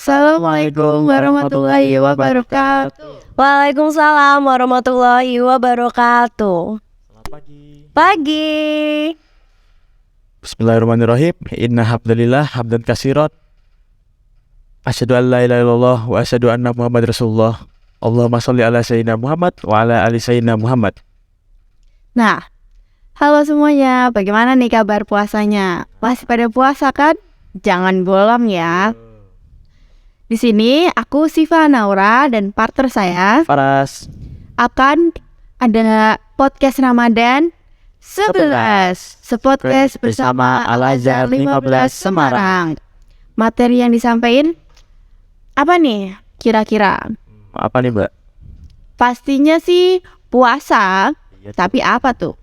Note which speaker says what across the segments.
Speaker 1: Assalamualaikum warahmatullahi wabarakatuh.
Speaker 2: Waalaikumsalam warahmatullahi wabarakatuh.
Speaker 1: Selamat pagi.
Speaker 2: Pagi.
Speaker 1: Bismillahirrahmanirrahim. Inna hamdalillah hamdan katsiran. Asyhadu an la ilaha illallah wa asyhadu anna Muhammad Rasulullah. Allahumma sholli ala sayyidina Muhammad wa ala ali sayyidina Muhammad.
Speaker 3: Nah, halo semuanya, bagaimana nih kabar puasanya? Masih pada puasa kan? Jangan bolong ya. Di sini aku Siva Naura dan partner saya
Speaker 1: Faras.
Speaker 3: akan ada podcast Ramadan 11 Sepodcast bersama Al-Azhar 15 Semarang. Materi yang disampaikan apa nih kira-kira?
Speaker 1: Apa nih, Mbak?
Speaker 3: Pastinya sih puasa, tapi apa tuh?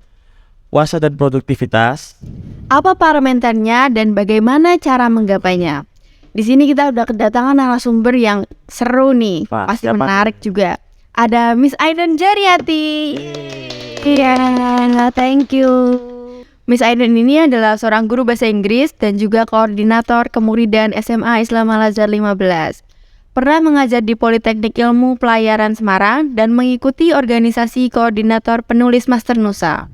Speaker 1: Puasa dan produktivitas.
Speaker 3: Apa parameternya dan bagaimana cara menggapainya? Di sini kita udah kedatangan narasumber yang seru nih,
Speaker 1: Wah,
Speaker 3: pasti
Speaker 1: siapa
Speaker 3: menarik
Speaker 1: nih?
Speaker 3: juga. Ada Miss Aiden Jariati.
Speaker 2: Iya, thank you.
Speaker 3: Miss Aiden ini adalah seorang guru bahasa Inggris dan juga koordinator kemuridan SMA Islam Al-Azhar 15. Pernah mengajar di Politeknik Ilmu Pelayaran Semarang dan mengikuti organisasi koordinator penulis Master Nusa.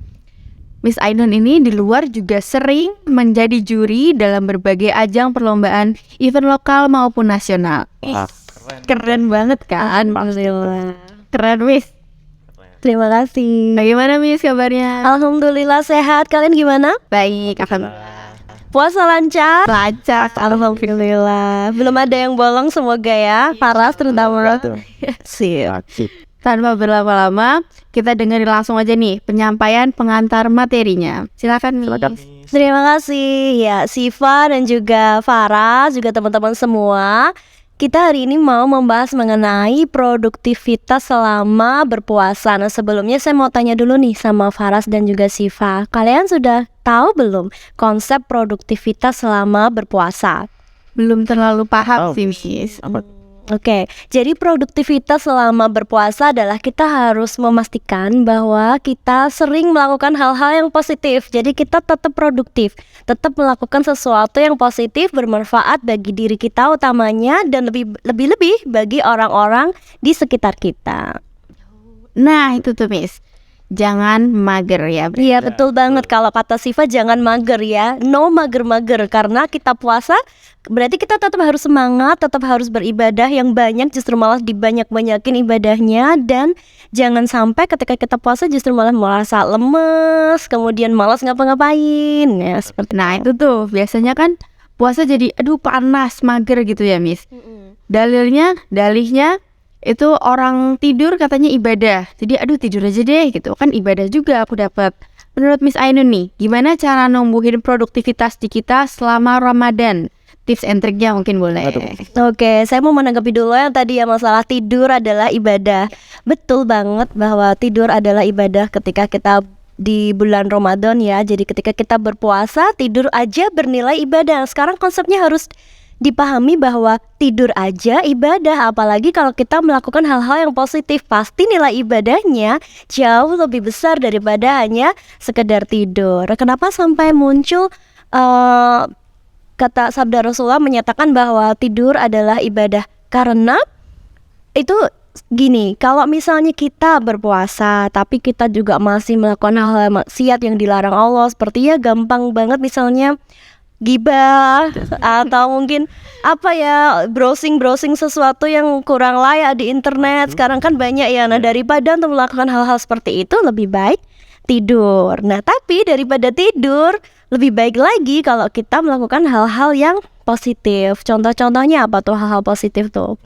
Speaker 3: Miss Aiden ini di luar juga sering menjadi juri dalam berbagai ajang perlombaan event lokal maupun nasional.
Speaker 1: Wah,
Speaker 3: Keren banget kan?
Speaker 2: Alhamdulillah.
Speaker 3: Keren, Miss.
Speaker 2: Terima kasih.
Speaker 3: Bagaimana Miss kabarnya?
Speaker 2: Alhamdulillah sehat. Kalian gimana?
Speaker 3: Baik, alhamdulillah.
Speaker 2: Puasa lancar?
Speaker 3: Lancar.
Speaker 2: Alhamdulillah. Belum ada yang bolong semoga ya. Faras terutama. Sip.
Speaker 1: Sip.
Speaker 3: Tanpa berlama-lama, kita dengerin langsung aja nih penyampaian pengantar materinya. Silakan, Miss.
Speaker 1: Silakan, Miss.
Speaker 2: Terima kasih ya Siva dan juga Faras, juga teman-teman semua. Kita hari ini mau membahas mengenai produktivitas selama berpuasa. Nah, sebelumnya saya mau tanya dulu nih sama Faras dan juga Siva. Kalian sudah tahu belum konsep produktivitas selama berpuasa?
Speaker 3: Belum terlalu paham
Speaker 1: Oh.
Speaker 3: sih, Miss.
Speaker 1: Apa?
Speaker 2: Oke, jadi produktivitas selama berpuasa adalah kita harus memastikan bahwa kita sering melakukan hal-hal yang positif. Jadi kita tetap produktif, tetap melakukan sesuatu yang positif, bermanfaat bagi diri kita utamanya dan lebih bagi orang-orang di sekitar kita.
Speaker 3: Nah, itu tuh, Miss. Jangan mager ya.
Speaker 2: Iya betul banget, kalau kata Siva jangan mager ya. No mager-mager, karena kita puasa berarti kita tetap harus semangat, tetap harus beribadah yang banyak, justru malah dibanyak-banyakin ibadahnya. Dan jangan sampai ketika kita puasa justru malah merasa lemes, kemudian malas ngapa-ngapain ya, seperti
Speaker 3: Nah, itu tuh biasanya kan puasa jadi aduh panas, mager gitu ya, Miss. Dalihnya itu orang tidur katanya ibadah. Jadi aduh tidur aja deh gitu. Kan ibadah juga aku dapat. Menurut Miss Ainun nih, gimana cara numbuhin produktivitas di kita selama Ramadan? Tips and triknya mungkin boleh.
Speaker 2: Oke, saya mau menanggapi dulu yang tadi ya, masalah tidur adalah ibadah. Betul banget bahwa tidur adalah ibadah ketika kita di bulan Ramadan ya. Jadi ketika kita berpuasa, tidur aja bernilai ibadah. Sekarang konsepnya harus dipahami bahwa tidur aja ibadah, apalagi kalau kita melakukan hal-hal yang positif, pasti nilai ibadahnya jauh lebih besar daripada hanya sekedar tidur. Kenapa sampai muncul kata sabda Rasulullah menyatakan bahwa tidur adalah ibadah? Karena itu gini, kalau misalnya kita berpuasa tapi kita juga masih melakukan hal-hal maksiat yang dilarang Allah, seperti ya gampang banget misalnya gibah atau mungkin apa ya, browsing sesuatu yang kurang layak di internet. Sekarang kan banyak ya. Nah, daripada untuk melakukan hal-hal seperti itu, lebih baik tidur. Nah, tapi daripada tidur, lebih baik lagi kalau kita melakukan hal-hal yang positif. Contoh-contohnya apa tuh hal-hal positif tuh?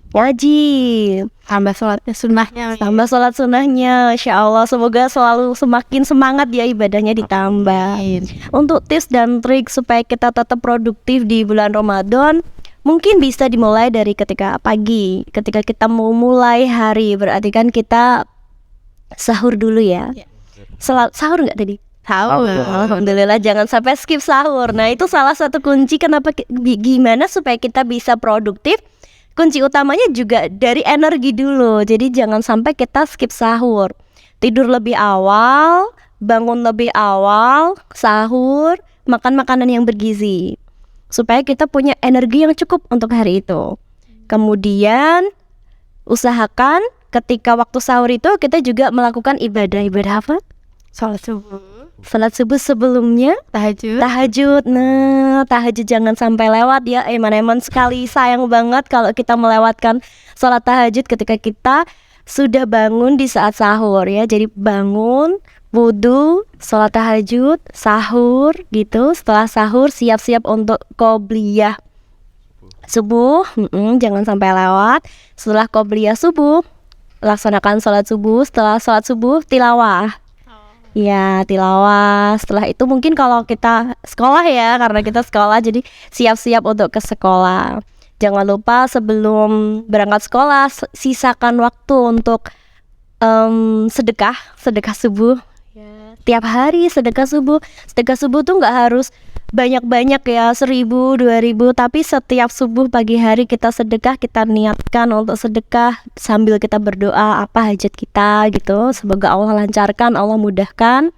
Speaker 2: Ngaji,
Speaker 3: Tambah sholatnya sunnahnya.
Speaker 2: tambah sholat sunnahnya. Insya Allah semoga selalu semakin semangat ya ibadahnya ditambah. Untuk tips dan trik supaya kita tetap produktif di bulan Ramadan, mungkin bisa dimulai dari ketika pagi. Ketika kita mau mulai hari, berarti kan kita sahur dulu ya. Sahur nggak tadi?
Speaker 3: Tahu.
Speaker 2: Alhamdulillah, jangan sampai skip sahur. Nah, itu salah satu kunci kenapa gimana supaya kita bisa produktif. Kunci utamanya juga dari energi dulu. Jadi jangan sampai kita skip sahur. Tidur lebih awal, bangun lebih awal, sahur, makan makanan yang bergizi. supaya kita punya energi yang cukup untuk hari itu. Kemudian usahakan ketika waktu sahur itu kita juga melakukan ibadah apa?
Speaker 3: Sholat subuh,
Speaker 2: Salat subuh sebelumnya,
Speaker 3: tahajud.
Speaker 2: tahajud. Nah, tahajud jangan sampai lewat ya. Eman-eman sekali, sayang banget kalau kita melewatkan sholat tahajud ketika kita sudah bangun di saat sahur ya. Jadi bangun, wudhu, sholat tahajud, sahur gitu. Setelah sahur siap-siap untuk qobliyah subuh. Jangan sampai lewat. Setelah qobliyah subuh, laksanakan sholat subuh. Setelah sholat subuh, tilawah. Ya, tilawah. Setelah itu mungkin kalau kita sekolah ya, karena kita sekolah jadi siap-siap untuk ke sekolah. Jangan lupa sebelum berangkat sekolah sisakan waktu untuk sedekah subuh. Tiap hari sedekah subuh. Sedekah subuh tuh nggak harus banyak-banyak ya, 1.000, 2.000, tapi setiap subuh pagi hari kita sedekah, kita niatkan untuk sedekah sambil kita berdoa apa hajat kita gitu. Semoga Allah lancarkan, Allah mudahkan.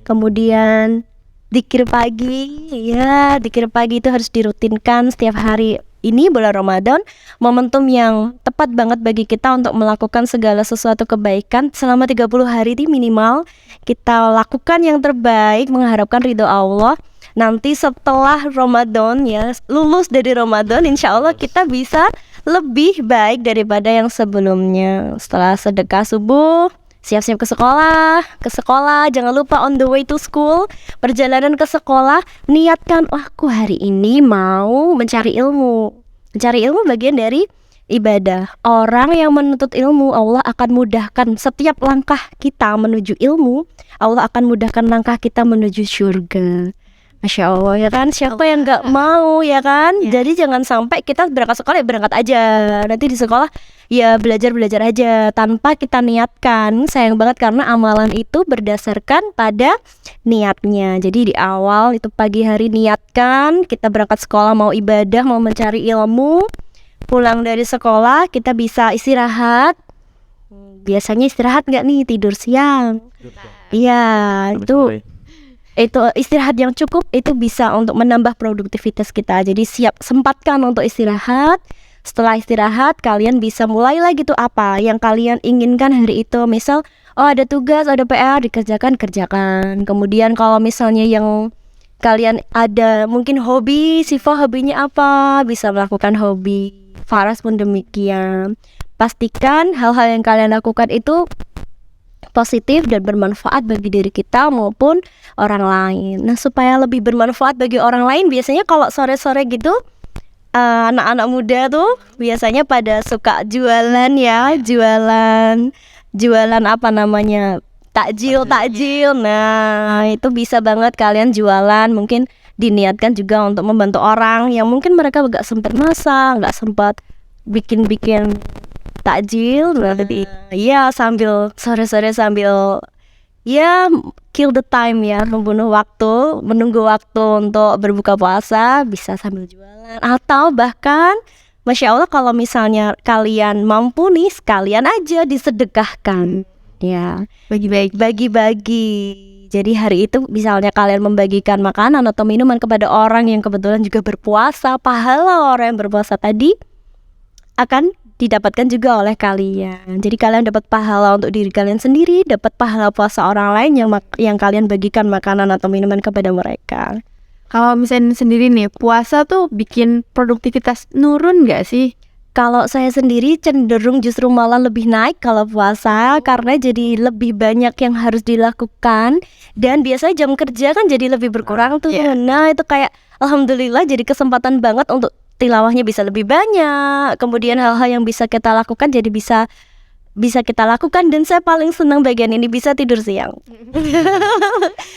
Speaker 2: Kemudian zikir pagi, ya zikir pagi itu harus dirutinkan setiap hari. Ini bulan Ramadan, momentum yang tepat banget bagi kita untuk melakukan segala sesuatu kebaikan selama 30 hari ini minimal. Kita lakukan yang terbaik mengharapkan ridho Allah. Nanti setelah Ramadan ya, lulus dari Ramadan, insya Allah kita bisa lebih baik daripada yang sebelumnya. Setelah sedekah subuh, siap-siap ke sekolah, jangan lupa on the way to school, perjalanan ke sekolah, niatkan, aku hari ini mau mencari ilmu. Mencari ilmu bagian dari ibadah. Orang yang menuntut ilmu, Allah akan mudahkan setiap langkah kita menuju ilmu. Allah akan mudahkan langkah kita menuju surga. Masya Allah ya kan, siapa yang gak mau ya kan. Jadi jangan sampai kita berangkat sekolah ya berangkat aja, nanti di sekolah ya belajar aja tanpa kita niatkan. Sayang banget karena amalan itu berdasarkan pada niatnya. Jadi di awal itu pagi hari niatkan kita berangkat sekolah mau ibadah, mau mencari ilmu. Pulang dari sekolah kita bisa istirahat. Biasanya istirahat gak nih, tidur siang. Iya, itu istirahat yang cukup itu bisa untuk menambah produktivitas kita. Jadi sempatkan untuk istirahat. Setelah istirahat kalian bisa mulai lagi tuh apa yang kalian inginkan hari itu. Misal ada tugas, ada PR, kerjakan. Kemudian kalau misalnya yang kalian ada mungkin hobi, Sifah hobinya apa, bisa melakukan hobi. Faras pun demikian. Pastikan hal-hal yang kalian lakukan itu positif dan bermanfaat bagi diri kita maupun orang lain. Nah, supaya lebih bermanfaat bagi orang lain, biasanya kalau sore-sore gitu anak-anak muda tuh biasanya pada suka jualan ya, jualan apa namanya? Takjil. Nah, itu bisa banget kalian jualan, mungkin diniatkan juga untuk membantu orang yang mungkin mereka gak sempat masak, gak sempat bikin takjil. Iya, sambil sore-sore sambil ya kill the time ya, membunuh waktu, menunggu waktu untuk berbuka puasa, bisa sambil jualan. Atau bahkan Masya Allah kalau misalnya kalian mampu nih, sekalian aja disedekahkan ya, bagi-bagi. Jadi hari itu misalnya kalian membagikan makanan atau minuman kepada orang yang kebetulan juga berpuasa, pahala orang yang berpuasa tadi akan didapatkan juga oleh kalian. Jadi kalian dapat pahala untuk diri kalian sendiri, dapat pahala puasa orang lain yang kalian bagikan makanan atau minuman kepada mereka.
Speaker 3: Kalau misalnya sendiri nih, puasa tuh bikin produktivitas nurun gak sih?
Speaker 2: Kalau saya sendiri cenderung justru malah lebih naik kalau puasa, karena jadi lebih banyak yang harus dilakukan. Dan biasanya jam kerja kan jadi lebih berkurang tuh. Nah itu kayak alhamdulillah jadi kesempatan banget untuk tilawahnya bisa lebih banyak. Kemudian hal-hal yang bisa kita lakukan jadi bisa kita lakukan. Dan saya paling senang bagian ini, bisa tidur siang.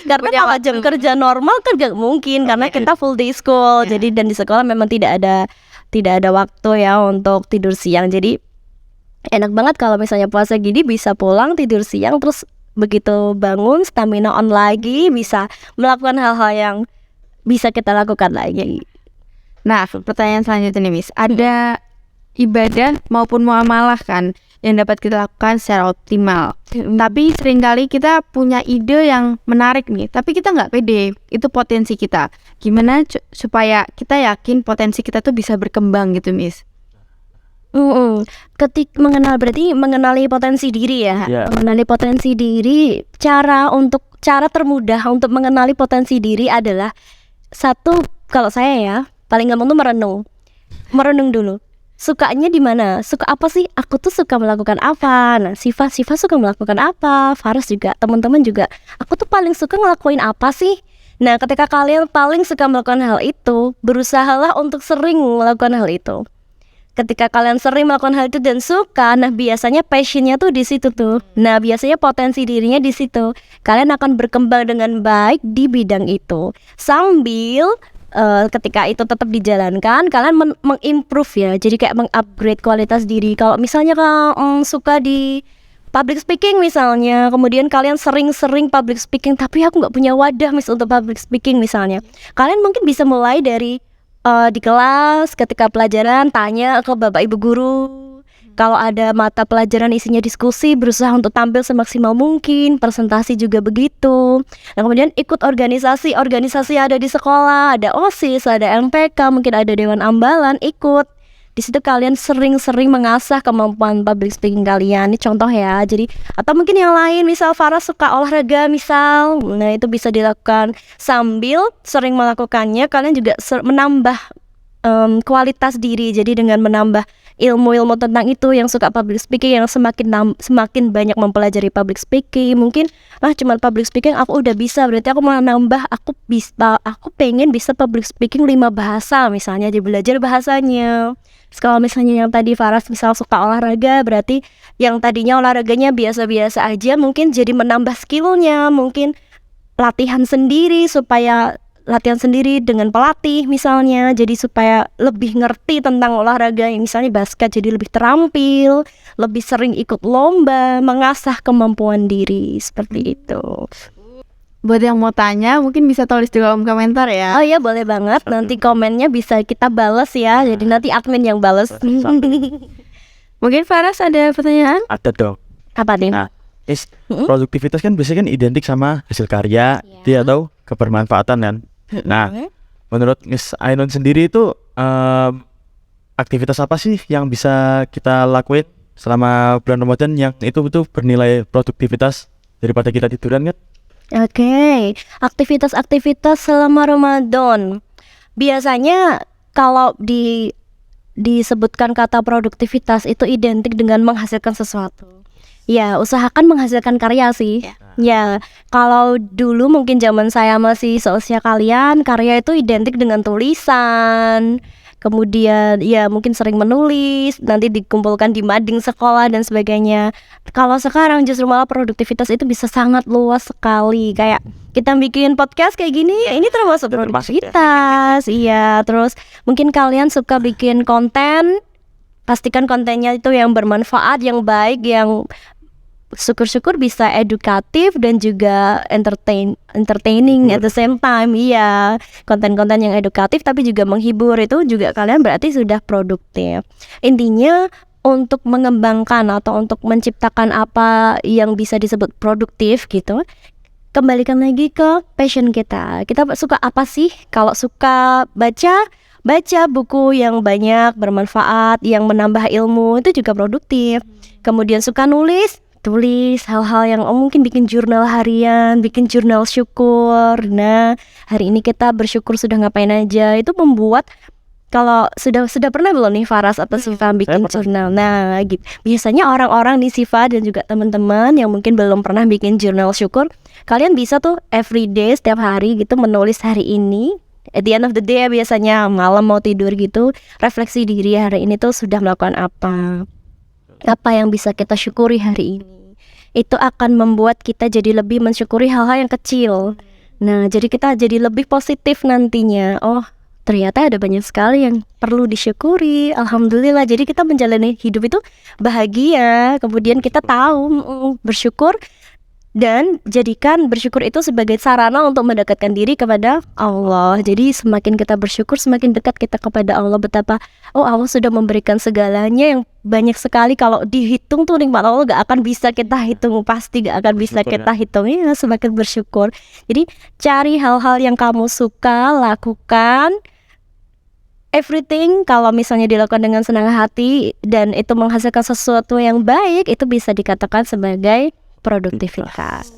Speaker 2: Karena kalau jam kerja normal kan gak mungkin, karena kita full day school. Jadi dan di sekolah memang tidak ada waktu ya untuk tidur siang. Jadi enak banget kalau misalnya puasa gini bisa pulang tidur siang, terus begitu bangun stamina on lagi, bisa melakukan hal-hal yang bisa kita lakukan lagi.
Speaker 3: Nah, pertanyaan selanjutnya nih Miss, ada ibadah maupun muamalah kan yang dapat kita lakukan secara optimal. Tapi seringkali kita punya ide yang menarik nih, tapi kita nggak pede. Itu potensi kita. Gimana supaya kita yakin potensi kita tuh bisa berkembang gitu, Miss?
Speaker 2: Berarti mengenali potensi diri ya.
Speaker 1: Ya.
Speaker 2: Mengenali potensi diri, cara termudah untuk mengenali potensi diri adalah satu, kalau saya ya paling gampang tuh merenung dulu. Sukanya di mana? Suka apa sih? Aku tuh suka melakukan apa? Nah, Siva suka melakukan apa? Faras juga, teman-teman juga. Aku tuh paling suka ngelakuin apa sih? Nah, ketika kalian paling suka melakukan hal itu, berusahalah untuk sering melakukan hal itu. Ketika kalian sering melakukan hal itu dan suka, nah biasanya passionnya tuh di situ tuh. Nah, biasanya potensi dirinya di situ. Kalian akan berkembang dengan baik di bidang itu. Sambil ketika itu tetap dijalankan, kalian mengimprove ya. Jadi kayak mengupgrade kualitas diri. Kalau misalnya suka di public speaking misalnya, kemudian kalian sering-sering public speaking, tapi aku nggak punya wadah untuk public speaking misalnya. Kalian mungkin bisa mulai dari di kelas ketika pelajaran tanya ke bapak ibu guru. Kalau ada mata pelajaran isinya diskusi, berusaha untuk tampil semaksimal mungkin. Presentasi juga begitu. Nah, kemudian ikut organisasi yang ada di sekolah. Ada OSIS, ada MPK, mungkin ada Dewan Ambalan, ikut. Di situ kalian sering-sering mengasah kemampuan public speaking kalian. Ini contoh ya. Jadi, atau mungkin yang lain, misal Farah suka olahraga misal. Nah, itu bisa dilakukan sambil sering melakukannya. Kalian juga menambah kualitas diri. Jadi dengan menambah ilmu-ilmu tentang itu, yang suka public speaking, yang semakin banyak mempelajari public speaking. Mungkin cuma public speaking aku udah bisa, berarti aku mau nambah, aku pengen bisa public speaking 5 bahasa misalnya, jadi belajar bahasanya. Kalau misalnya yang tadi Faras misal suka olahraga, berarti yang tadinya olahraganya biasa-biasa aja mungkin jadi menambah skillnya, mungkin latihan sendiri dengan pelatih misalnya, jadi supaya lebih ngerti tentang olahraga, misalnya basket, jadi lebih terampil, lebih sering ikut lomba, mengasah kemampuan diri, seperti itu.
Speaker 3: Buat yang mau tanya mungkin bisa tulis di kolom komentar ya.
Speaker 2: Oh iya, boleh banget, nanti komennya bisa kita balas ya, jadi nanti admin yang balas.
Speaker 3: Mungkin Faras ada pertanyaan?
Speaker 1: Ada dong.
Speaker 2: Apa nih?
Speaker 1: Nah, produktivitas kan biasanya kan identik sama hasil karya, dia atau kebermanfaatan kan. Nah, menurut Miss Ainun sendiri itu aktivitas apa sih yang bisa kita lakuin selama bulan Ramadan yang itu bernilai produktivitas daripada kita tiduran kan?
Speaker 2: Oke, aktivitas-aktivitas selama Ramadan. Biasanya kalau disebutkan kata produktivitas itu identik dengan menghasilkan sesuatu. Ya, usahakan menghasilkan karya sih. Ya, kalau dulu mungkin zaman saya masih seusia kalian, karya itu identik dengan tulisan. Kemudian ya mungkin sering menulis, nanti dikumpulkan di mading sekolah dan sebagainya. Kalau sekarang justru malah produktivitas itu bisa sangat luas sekali. Kayak kita bikin podcast kayak gini, ya ini termasuk produktivitas. Iya, terus mungkin kalian suka bikin konten, pastikan kontennya itu yang bermanfaat, yang baik, yang syukur-syukur bisa edukatif dan juga entertaining at the same time. Iya, konten-konten yang edukatif tapi juga menghibur, itu juga kalian berarti sudah produktif. Intinya untuk mengembangkan atau untuk menciptakan apa yang bisa disebut produktif gitu, kembalikan lagi ke passion kita. Kita suka apa sih? Kalau suka baca buku yang banyak bermanfaat, yang menambah ilmu, itu juga produktif. Kemudian suka tulis hal-hal yang mungkin bikin jurnal harian, bikin jurnal syukur. Nah, hari ini kita bersyukur sudah ngapain aja. Itu membuat, kalau sudah pernah belum nih Faras atau Siva bikin jurnal? Nah, gitu. Biasanya orang-orang nih Siva dan juga teman-teman yang mungkin belum pernah bikin jurnal syukur, kalian bisa tuh everyday, setiap hari gitu menulis hari ini. At the end of the day biasanya malam mau tidur gitu, refleksi diri hari ini tuh sudah melakukan apa yang bisa kita syukuri hari ini. Itu akan membuat kita jadi lebih mensyukuri hal-hal yang kecil. Nah, jadi kita jadi lebih positif nantinya. Oh, ternyata ada banyak sekali yang perlu disyukuri. Alhamdulillah. Jadi kita menjalani hidup itu bahagia. Kemudian kita tahu bersyukur Dan jadikan bersyukur itu sebagai sarana untuk mendekatkan diri kepada Allah. Jadi semakin kita bersyukur, semakin dekat kita kepada Allah. Betapa Allah sudah memberikan segalanya yang banyak sekali. Kalau dihitung tuh nikmat Allah gak akan bisa kita hitung. Pasti gak akan bisa
Speaker 1: Bersyukur,
Speaker 2: kita hitung ya, semakin bersyukur. Jadi cari hal-hal yang kamu suka, lakukan everything. Kalau misalnya dilakukan dengan senang hati dan itu menghasilkan sesuatu yang baik, itu bisa dikatakan sebagai produktivitas.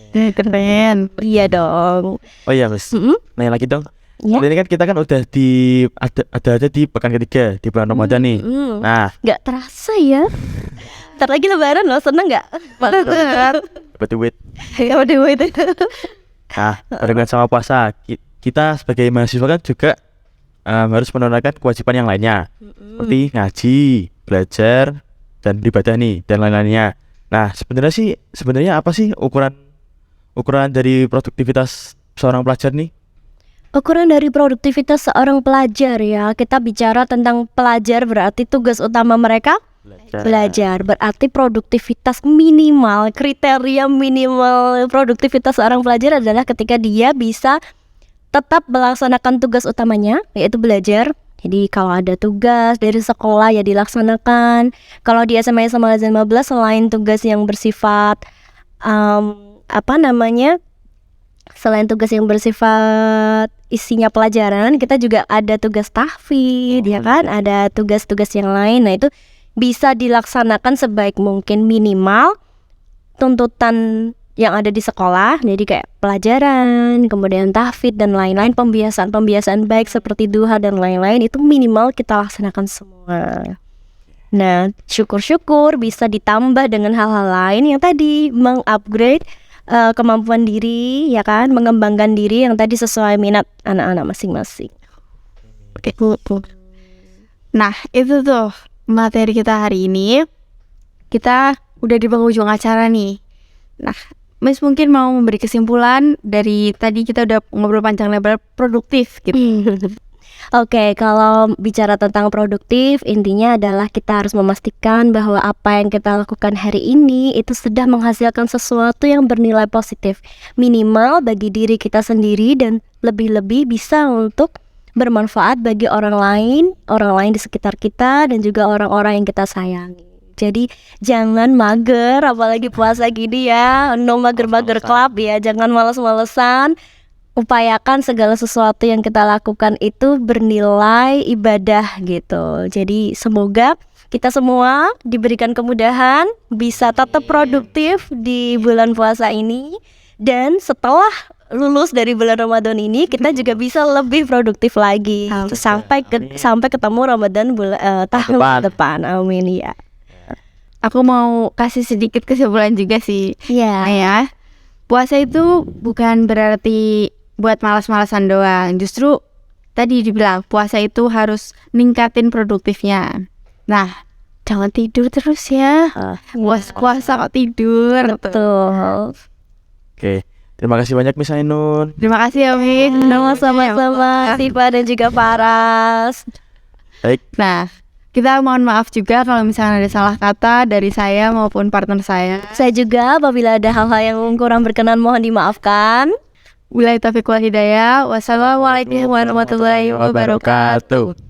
Speaker 3: Keren.
Speaker 2: Iya dong.
Speaker 1: Oh iya Miss, nanya lagi dong.
Speaker 2: Ya.
Speaker 1: Ini kan kita kan udah di ada di pekan ketiga di bulan Ramadan nih. Nah,
Speaker 2: Gak terasa ya. Ntar lagi lebaran loh, seneng gak?
Speaker 3: Banget.
Speaker 1: dapat duit.
Speaker 2: Ya udah itu.
Speaker 1: Nah, barengan sama puasa, kita sebagai mahasiswa kan juga harus menunaikan kewajiban yang lainnya, seperti ngaji, belajar, dan beribadah nih, dan lain-lainnya. Nah, sebenarnya apa sih ukuran dari produktivitas seorang pelajar nih?
Speaker 2: Ukuran dari produktivitas seorang pelajar ya. Kita bicara tentang pelajar berarti tugas utama mereka belajar. Berarti produktivitas minimal, kriteria minimal produktivitas seorang pelajar adalah ketika dia bisa tetap melaksanakan tugas utamanya, yaitu belajar. Jadi kalau ada tugas dari sekolah ya dilaksanakan. Kalau di SMA Islam Al-Azhar 15 selain tugas yang bersifat selain tugas yang bersifat isinya pelajaran, kita juga ada tugas tahfidz, ya kan? Ada tugas-tugas yang lain. Nah, itu bisa dilaksanakan sebaik mungkin, minimal tuntutan yang ada di sekolah. Jadi kayak pelajaran, kemudian tahfidz dan lain-lain, pembiasaan baik seperti duha dan lain-lain, itu minimal kita laksanakan semua. Nah, syukur-syukur bisa ditambah dengan hal-hal lain yang tadi mengupgrade kemampuan diri, ya kan, mengembangkan diri yang tadi sesuai minat anak-anak masing-masing.
Speaker 3: Oke. Nah, itu tuh materi kita hari ini. Kita udah di penghujung acara nih. Nah, Miss mungkin mau memberi kesimpulan dari tadi kita udah ngobrol panjang lebar produktif gitu.
Speaker 2: Oke, kalau bicara tentang produktif, intinya adalah kita harus memastikan bahwa apa yang kita lakukan hari ini itu sudah menghasilkan sesuatu yang bernilai positif, minimal bagi diri kita sendiri dan lebih-lebih bisa untuk bermanfaat bagi orang lain di sekitar kita dan juga orang-orang yang kita sayangi. Jadi jangan mager, apalagi puasa gini ya, no mager-mager club ya, jangan males-malesan. Upayakan segala sesuatu yang kita lakukan itu bernilai ibadah gitu. Jadi semoga kita semua diberikan kemudahan, bisa tetap produktif di bulan puasa ini. Dan setelah lulus dari bulan Ramadan ini, kita juga bisa lebih produktif lagi sampai ketemu Ramadan tahun depan. Amin ya.
Speaker 3: Aku mau kasih sedikit kesimpulan juga sih.
Speaker 2: Iya.
Speaker 3: Ya, puasa itu bukan berarti buat malas-malasan doang. Justru tadi dibilang puasa itu harus ningkatin produktifnya. Nah, jangan tidur terus ya. Puasa kok tidur.
Speaker 2: Betul.
Speaker 1: Oke, terima kasih banyak Miss Ainun.
Speaker 3: Terima kasih ya Miss.
Speaker 2: Sama-sama Siva dan juga Faras.
Speaker 1: Baik,
Speaker 3: Nah, kita mohon maaf juga kalau misalnya ada salah kata dari saya maupun partner saya.
Speaker 2: Saya juga apabila ada hal-hal yang kurang berkenan mohon dimaafkan.
Speaker 3: Wabillahi taufiq wal hidayah. Wassalamualaikum warahmatullahi wabarakatuh.